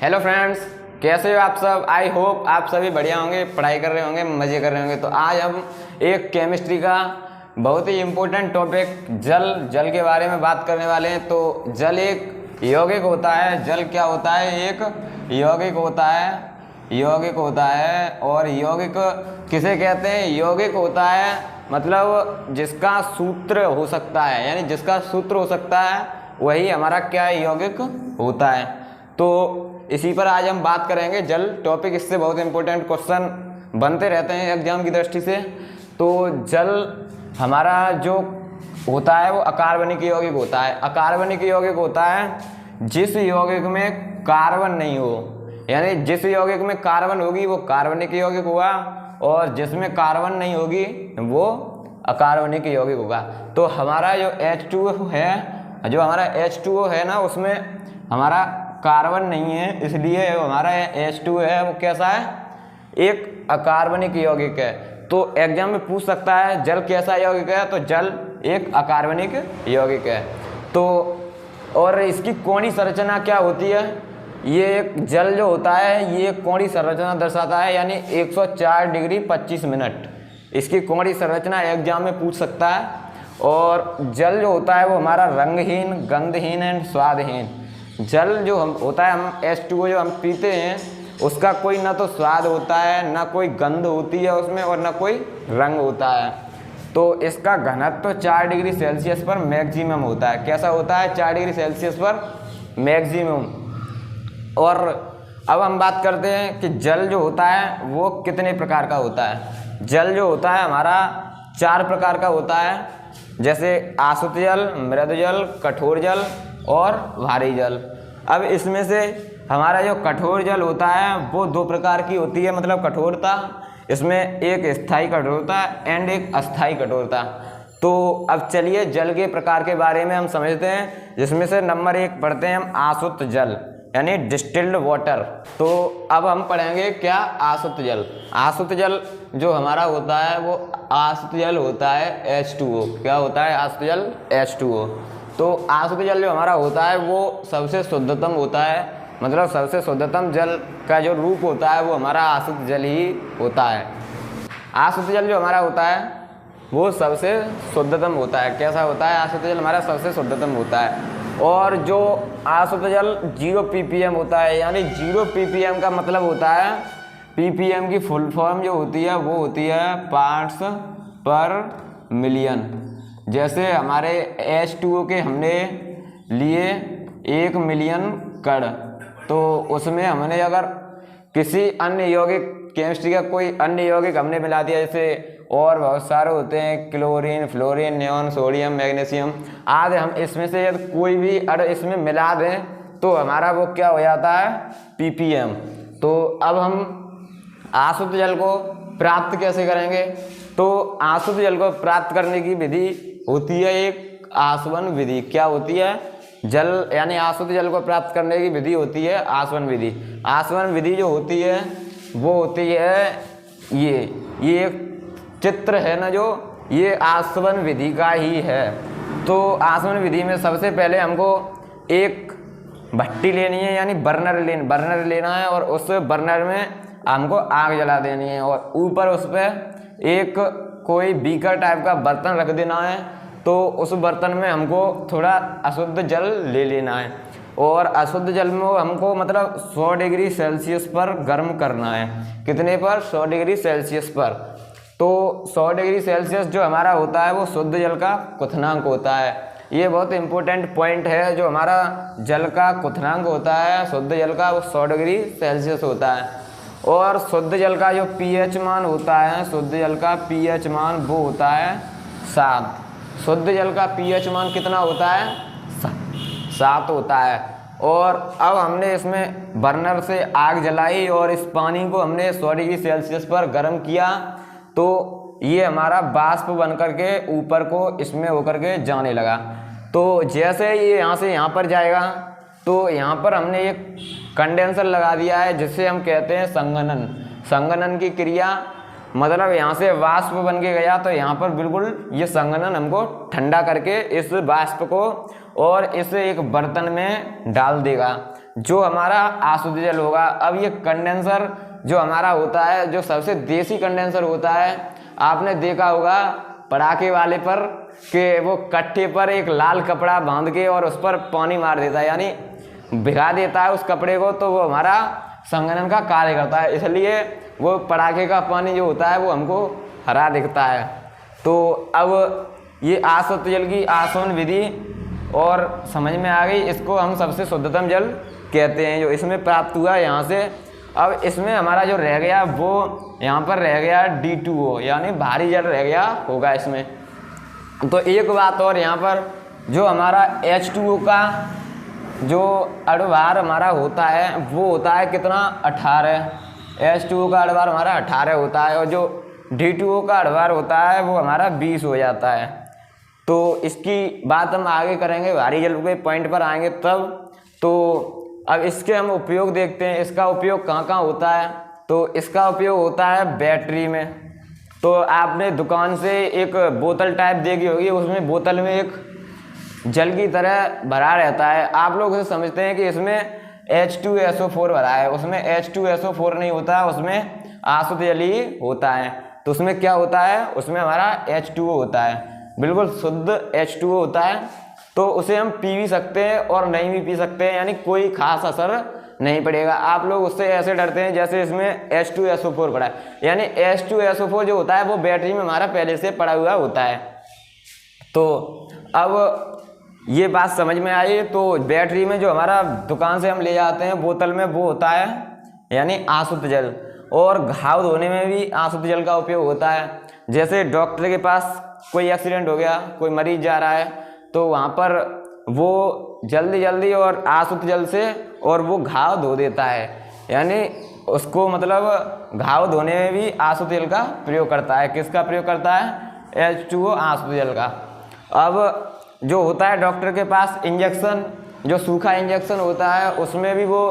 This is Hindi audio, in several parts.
हेलो फ्रेंड्स, कैसे हो आप सब। आई होप आप सभी बढ़िया होंगे, पढ़ाई कर रहे होंगे, मज़े कर रहे होंगे। तो आज हम एक केमिस्ट्री का बहुत ही इम्पोर्टेंट टॉपिक जल के बारे में बात करने वाले हैं। तो जल एक यौगिक होता है। जल क्या होता है? एक यौगिक होता है। और यौगिक किसे कहते हैं? यौगिक होता है मतलब जिसका सूत्र हो सकता है, यानी जिसका सूत्र हो सकता है वही हमारा क्या यौगिक होता है। तो इसी पर आज हम बात करेंगे। जल टॉपिक, इससे बहुत इंपॉर्टेंट क्वेश्चन बनते रहते हैं एग्जाम की दृष्टि से। तो जल हमारा जो होता है वो अकार्बनिक यौगिक होता है। अकार्बनिक यौगिक होता है जिस यौगिक में कार्बन नहीं हो, यानी जिस यौगिक में कार्बन होगी वो कार्बनिक यौगिक हुआ, और जिसमें कार्बन नहीं होगी वो अकार्बनिक यौगिक होगा। तो हमारा जो H2O है ना, उसमें हमारा कार्बन नहीं है, इसलिए हमारा H2O है वो कैसा है? एक अकार्बनिक यौगिक है। तो एग्जाम में पूछ सकता है जल कैसा यौगिक है, तो जल एक अकार्बनिक यौगिक है। तो और इसकी कोणीय संरचना क्या होती है? ये एक जल जो होता है ये कोणीय संरचना दर्शाता है, यानी 104 डिग्री 25 मिनट इसकी कोणीय संरचना एग्जाम में पूछ सकता है। और जल जो होता है वो हमारा रंगहीन, गंधहीन एंड स्वादहीन। जल जो हम होता है, हम H2O जो हम पीते हैं उसका कोई ना तो स्वाद होता है, ना कोई गंध होती है उसमें, और ना कोई रंग होता है। तो इसका घनत्व तो 4 डिग्री सेल्सियस पर मैक्सिमम होता है। कैसा होता है? 4 डिग्री सेल्सियस पर मैक्सिमम। और अब हम बात करते हैं कि जल जो होता है वो कितने प्रकार का होता है। जल जो होता है हमारा 4 प्रकार का होता है, जैसे आसुत जल, मृदु जल, कठोर जल और भारी जल। अब इसमें से हमारा जो कठोर जल होता है वो 2 प्रकार की होती है, मतलब कठोरता। इसमें एक स्थायी कठोरता एंड एक अस्थायी कठोरता। तो अब चलिए जल के प्रकार के बारे में हम समझते हैं, जिसमें से नंबर 1 पढ़ते हैं हम आसुत जल, यानी डिस्टिल्ड वाटर। तो अब हम पढ़ेंगे क्या? आसुत जल। आसुत जल जो हमारा होता है वो आसुत जल होता है H2O। क्या होता है? आसुत जल H2O। तो आसुत जल जो हमारा होता है वो सबसे शुद्धतम होता है, मतलब सबसे शुद्धतम जल का जो रूप होता है वो हमारा आसुत जल ही होता है। आसुत जल जो हमारा होता है वो सबसे शुद्धतम होता है। कैसा होता है? आसुत जल हमारा सबसे शुद्धतम होता है। और जो आसुत जल 0 ppm होता है, यानी 0 ppm का मतलब होता है, ppm की फुल फॉर्म जो होती है वो होती है पार्ट्स पर मिलियन। जैसे हमारे H2O के हमने लिए 1 मिलियन कण, तो उसमें हमने अगर किसी अन्य यौगिक, केमिस्ट्री का कोई अन्य यौगिक हमने मिला दिया, जैसे और बहुत सारे होते हैं, chlorine, fluorine, neon, sodium, magnesium आदि, हम इसमें से यदि कोई भी अगर इसमें मिला दें तो हमारा वो क्या हो जाता है? ppm। तो अब हम आसुत जल को प्राप्त कैसे करेंगे? तो आसुत जल को प्राप्त करने की विधि होती है एक आसवन विधि। क्या होती है? जल यानी आसुत जल को प्राप्त करने की विधि होती है आसवन विधि। आसवन विधि जो होती है वो होती है ये एक चित्र है ना, जो ये आसवन विधि का ही है। तो आसवन विधि में सबसे पहले हमको एक भट्टी लेनी है, यानी बर्नर लेना है, और उस बर्नर में हमको आग जला देनी है, और ऊपर उस पर एक कोई बीकर टाइप का बर्तन रख देना है। तो उस बर्तन में हमको थोड़ा अशुद्ध जल ले लेना है, और अशुद्ध जल में हमको मतलब 100 डिग्री सेल्सियस पर गर्म करना है। कितने पर? 100 डिग्री सेल्सियस पर। तो 100 डिग्री सेल्सियस जो हमारा होता है वो शुद्ध जल का क्वथनांक होता है। ये बहुत इंपॉर्टेंट पॉइंट है। जो हमारा जल का क्वथनांक होता है शुद्ध जल का, वो 100 डिग्री सेल्सियस होता है। और शुद्ध जल का जो pH मान होता है, शुद्ध जल का pH मान वो होता है 7। शुद्ध जल का pH मान कितना होता है? 7 होता है। और अब हमने इसमें बर्नर से आग जलाई और इस पानी को हमने 100 डिग्री सेल्सियस पर गर्म किया, तो ये हमारा वाष्प बन करके ऊपर को इसमें होकर के जाने लगा। तो जैसे ये यहाँ से यहाँ पर जाएगा, तो यहाँ पर हमने एक कंडेंसर लगा दिया है, जिससे हम कहते हैं संघनन। संघनन की क्रिया मतलब यहाँ से वाष्प बन के गया, तो यहाँ पर बिल्कुल ये संघनन हमको ठंडा करके इस वाष्प को और इसे एक बर्तन में डाल देगा। जो हमारा आशुद्ध जल होगा। अब ये कंडेंसर जो हमारा होता है, जो सबसे देसी कंडेंसर होता है, आपने देखा होगा पटाखे वाले पर कि वो कट्टे पर एक लाल कपड़ा बांध के और उस पर पानी मार देता है, यानी भिगा देता है उस कपड़े को, तो वो हमारा संघनन का कार्य करता है। इसलिए वो पटाखे का पानी जो होता है वो हमको हरा दिखता है। तो अब ये आशुद्ध जल की आसवन विधि और समझ में आ गई। इसको हम सबसे शुद्धतम जल कहते हैं जो इसमें प्राप्त हुआ यहाँ से। अब इसमें हमारा जो रह गया वो यहाँ पर रह गया D2O, यानी भारी जल रह गया होगा इसमें। तो एक बात और, यहाँ पर जो हमारा H2O का जो अणुभार हमारा होता है वो होता है कितना, 18। H2O का अणुभार हमारा 18 होता है और जो D2O का अणुभार होता है वो हमारा 20 हो जाता है। तो इसकी बात हम आगे करेंगे, भारी जल के पॉइंट पर आएंगे तब। तो अब इसके हम उपयोग देखते हैं, इसका उपयोग कहाँ कहाँ होता है। तो इसका उपयोग होता है बैटरी में। तो आपने दुकान से एक बोतल टाइप देखी होगी, उसमें बोतल में एक जल की तरह भरा रहता है। आप लोग उसे समझते हैं कि इसमें H2SO4 भरा है, उसमें H2SO4 नहीं होता है, उसमें आशुद्ध जल ही होता है। तो उसमें क्या होता है, उसमें हमारा H2O होता है, बिल्कुल शुद्ध H2O होता है। तो उसे हम पी भी सकते हैं और नहीं भी पी सकते हैं, यानी कोई खास असर नहीं पड़ेगा। आप लोग उससे ऐसे डरते हैं जैसे इसमें H2SO4 पड़ा है, यानी H2SO4 जो होता है वो बैटरी में हमारा पहले से पड़ा हुआ होता है। तो अब ये बात समझ में आई। तो बैटरी में जो हमारा दुकान से हम ले जाते हैं बोतल में वो होता है यानी आशुद्ध जल। और घाव धोने में भी आशुद्ध जल का उपयोग होता है। जैसे डॉक्टर के पास कोई एक्सीडेंट हो गया, कोई मरीज जा रहा है, तो वहाँ पर वो जल्दी जल्दी और आशुद्ध जल से और वो घाव धो देता है, यानी उसको मतलब घाव धोने में भी आशुद्ध जल का प्रयोग करता है। किसका प्रयोग करता है, H2O आशुद्ध जल का। अब जो होता है डॉक्टर के पास इंजेक्शन, जो सूखा इंजेक्शन होता है उसमें भी वो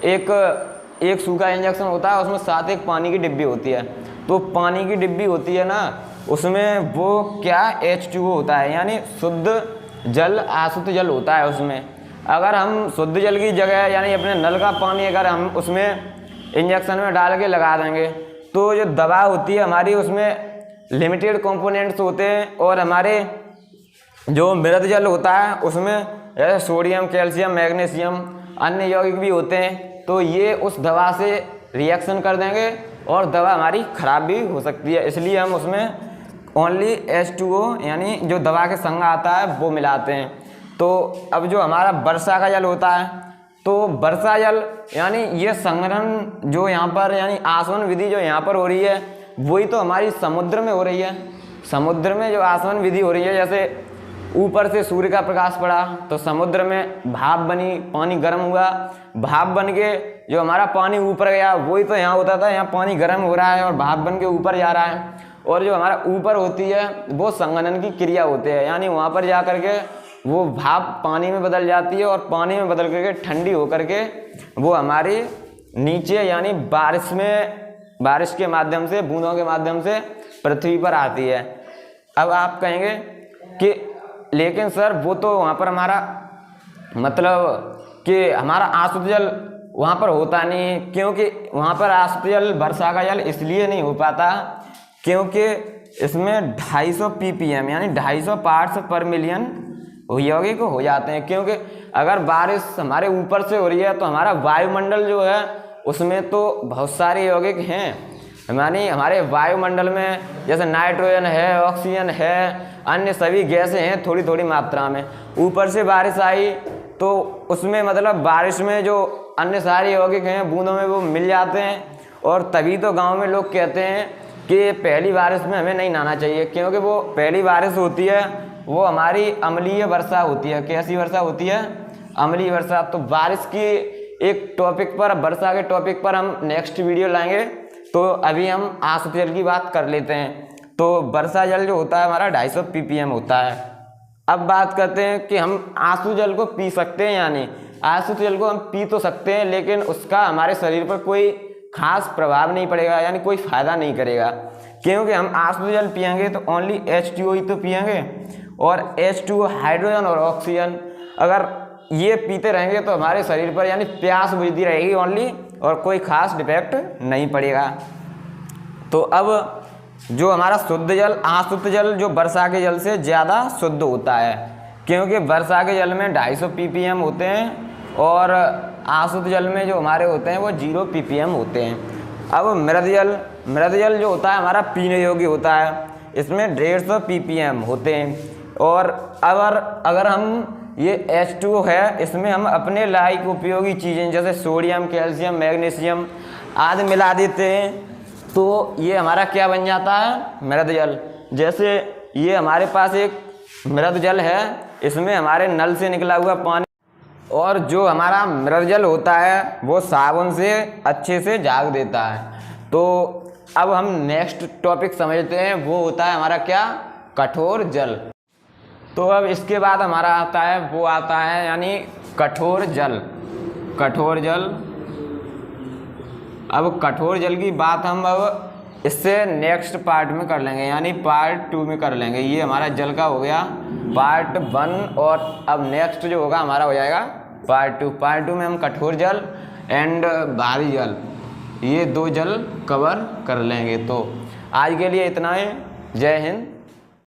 एक सूखा इंजेक्शन होता है, उसमें साथ एक पानी की डिब्बी होती है। तो पानी की डिब्बी होती है ना, उसमें वो क्या H2O होता है, यानी शुद्ध जल आशुद्ध जल होता है उसमें। अगर हम शुद्ध जल की जगह यानी अपने नल का पानी अगर हम उसमें इंजेक्शन में डाल के लगा देंगे तो जो दवा होती है हमारी उसमें लिमिटेड कंपोनेंट्स होते हैं, और हमारे जो मृत जल होता है उसमें जैसे सोडियम, कैल्शियम, मैग्नीशियम, अन्य यौगिक भी होते हैं। तो ये उस दवा से रिएक्शन कर देंगे और दवा हमारी खराब भी हो सकती है। इसलिए हम उसमें ओनली H2O यानी जो दवा के संग आता है वो मिलाते हैं। तो अब जो हमारा वर्षा का जल होता है, तो वर्षा जल यानी ये संग्रहण जो यहाँ पर यानी आसवन विधि जो यहाँ पर हो रही है वही तो हमारी समुद्र में हो रही है। समुद्र में जो आसवन विधि हो रही है, जैसे ऊपर से सूर्य का प्रकाश पड़ा तो समुद्र में भाप बनी, पानी गर्म हुआ, भाप बन के जो हमारा पानी ऊपर गया वही तो यहाँ होता था। यहाँ पानी गर्म हो रहा है और भाप बन के ऊपर जा रहा है, और जो हमारा ऊपर होती है वो संघनन की क्रिया होती है, यानी वहाँ पर जा करके वो भाप पानी में बदल जाती है और पानी में बदल करके ठंडी होकर के वो हमारी नीचे यानी बारिश के माध्यम से, बूंदों के माध्यम से पृथ्वी पर आती है। अब आप कहेंगे कि लेकिन सर वो तो वहाँ पर हमारा मतलब कि हमारा आशुद्ध जल वहाँ पर होता नहीं, क्योंकि वहाँ पर आशुद्ध जल वर्षा का जल इसलिए नहीं हो पाता क्योंकि इसमें 250 ppm यानी 250 पार्ट्स पर मिलियन यौगिक हो जाते हैं। क्योंकि अगर बारिश हमारे ऊपर से हो रही है तो हमारा वायुमंडल जो है उसमें तो बहुत सारे यौगिक हैं, यानी हमारे वायुमंडल में जैसे नाइट्रोजन है, ऑक्सीजन है, अन्य सभी गैसें हैं थोड़ी थोड़ी मात्रा में। ऊपर से बारिश आई तो उसमें मतलब बारिश में जो अन्य सारे यौगिक हैं बूंदों में वो मिल जाते हैं, और तभी तो गांव में लोग कहते हैं कि पहली बारिश में हमें नहीं नहाना चाहिए, क्योंकि वो पहली बारिश होती है वो हमारी अम्लीय वर्षा होती है। कैसी वर्षा होती है, अम्लीय वर्षा। तो बारिश की एक टॉपिक पर, वर्षा के टॉपिक पर हम नेक्स्ट वीडियो लाएंगे। तो अभी हम आशुद्ध जल की बात कर लेते हैं। तो वर्षा जल जो होता है हमारा 250 ppm होता है। अब बात करते हैं कि हम आशुद्ध जल को पी सकते हैं या नहीं। आशुद्ध जल को हम पी तो सकते हैं, लेकिन उसका हमारे शरीर पर कोई खास प्रभाव नहीं पड़ेगा, यानी कोई फायदा नहीं करेगा, क्योंकि हम आशुद्ध जल पियेंगे तो ओनली H2O ही तो पियेंगे, और H2O हाइड्रोजन और ऑक्सीजन। अगर ये पीते रहेंगे तो हमारे शरीर पर यानी प्यास बुझती रहेगी ओनली, और कोई खास डिफेक्ट नहीं पड़ेगा। तो अब जो हमारा शुद्ध जल, अशुद्ध जल जो वर्षा के जल से ज़्यादा शुद्ध होता है, क्योंकि वर्षा के जल में 250 ppm होते हैं और अशुद्ध जल में जो हमारे होते हैं वो 0 ppm होते हैं। अब मृद जल जो होता है हमारा पीने योग्य होता है, इसमें 150 ppm होते हैं। और अगर हम ये H2O है, इसमें हम अपने लायक उपयोगी चीज़ें जैसे सोडियम, कैल्शियम, मैग्नीशियम आदि मिला देते हैं, तो ये हमारा क्या बन जाता है, मृद जल। जैसे ये हमारे पास एक मृद जल है, इसमें हमारे नल से निकला हुआ पानी, और जो हमारा मृद जल होता है वो साबुन से अच्छे से झाग देता है। तो अब हम नेक्स्ट टॉपिक समझते हैं, वो होता है हमारा क्या, कठोर जल। तो अब इसके बाद हमारा आता है, वो आता है यानी कठोर जल। कठोर जल, अब कठोर जल की बात हम अब इससे नेक्स्ट पार्ट में कर लेंगे, यानी पार्ट 2 में कर लेंगे। ये हमारा जल का हो गया पार्ट 1, और अब नेक्स्ट जो होगा हमारा हो जाएगा पार्ट 2। पार्ट 2 में हम कठोर जल एंड भारी जल, ये 2 जल कवर कर लेंगे। तो आज के लिए इतना ही। जय हिंद।